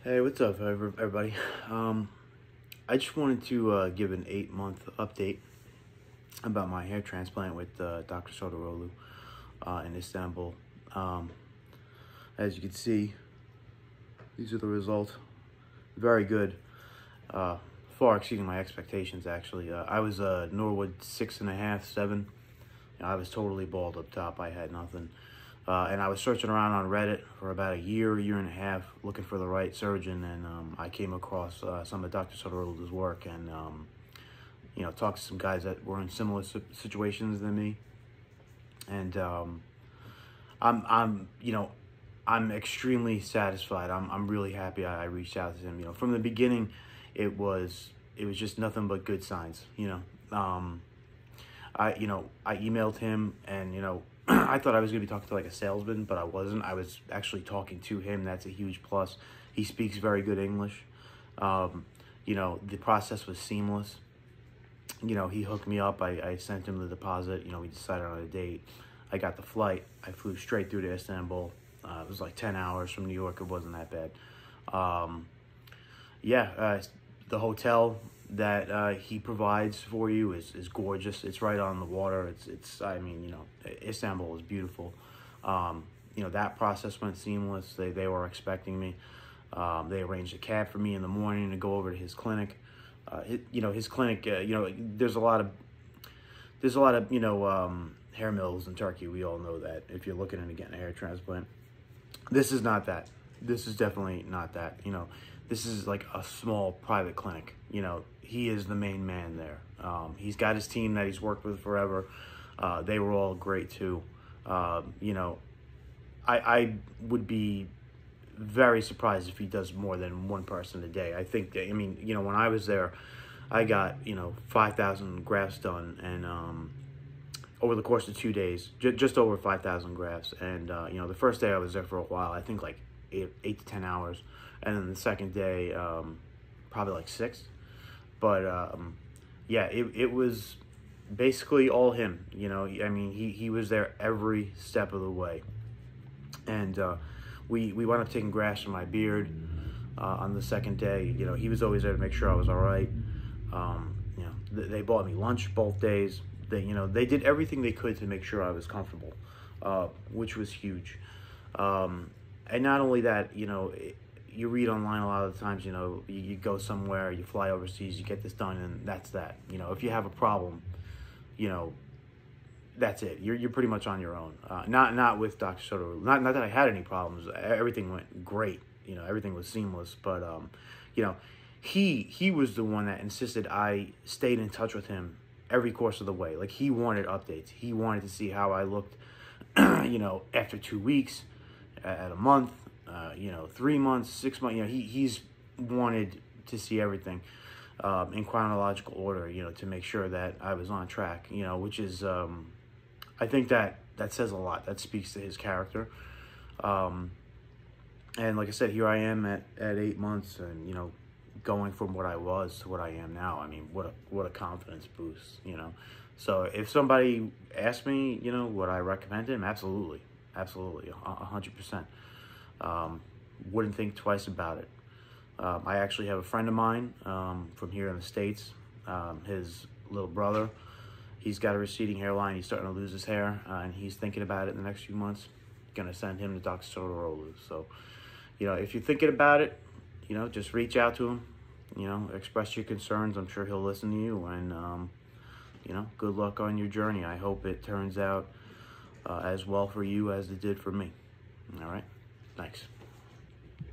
Hey, what's up, everybody? I just wanted to give an 8-month update about my hair transplant with Dr. Serdaroglu in Istanbul. As you can see, these are the results. Very good. Far exceeding my expectations, actually. I was Norwood 6.5, 7. I was totally bald up top. I had nothing. And I was searching around on Reddit for about a year and a half, looking for the right surgeon, and I came across some of Dr. Serdaroglu's work, and talked to some guys that were in similar situations than me, and I'm extremely satisfied. I'm really happy I reached out to him. From the beginning, it was just nothing but good signs. I emailed him, and I thought I was going to be talking to like a salesman, but I wasn't. I was actually talking to him. That's a huge plus. He speaks very good English. The process was seamless. He hooked me up. I sent him the deposit. We decided on a date. I got the flight. I flew straight through to Istanbul. It was like 10 hours from New York. It wasn't that bad. The hotel that he provides for you is gorgeous. It's right on the water. Istanbul is beautiful. That process went seamless. They were expecting me. They arranged a cab for me in the morning to go over to his clinic. His clinic, there's a lot of hair mills in Turkey. We all know that. If you're looking into getting a hair transplant, this is not that. This is definitely not that. This is like a small private clinic. He is the main man there. He's got his team that he's worked with forever. They were all great too. I would be very surprised if he does more than one person a day. I think, when I was there, I got, 5,000 grafts done, and over the course of 2 days, just over 5,000 grafts. And, the first day I was there for a while, I think like 8 to 10 hours. And then the second day, probably like 6. But, it was basically all him. He was there every step of the way. And we wound up taking grafts from my beard on the second day. He was always there to make sure I was all right. They bought me lunch both days. They did everything they could to make sure I was comfortable, which was huge. And not only that, you read online a lot of the times, you go somewhere, you fly overseas, you get this done, and that's that. If you have a problem, that's it. You're pretty much on your own. Not with Dr. Serdaroglu. Not that I had any problems. Everything went great. Everything was seamless. But he was the one that insisted I stayed in touch with him every course of the way. Like, he wanted updates. He wanted to see how I looked, after 2 weeks, at a month, 3 months, 6 months. He's wanted to see everything in chronological order, to make sure that I was on track, which is, I think that says a lot. That speaks to his character. And like I said, here I am at 8 months, and, going from what I was to what I am now. What a confidence boost, So if somebody asked me, would I recommend him? Absolutely. 100%. Wouldn't think twice about it. I actually have a friend of mine from here in the States. His little brother, he's got a receding hairline. He's starting to lose his hair, and he's thinking about it in the next few months. Gonna send him to Dr. Serdaroglu. So, if you're thinking about it, just reach out to him. Express your concerns. I'm sure he'll listen to you. And good luck on your journey. I hope it turns out as well for you as it did for me. All right. Thanks.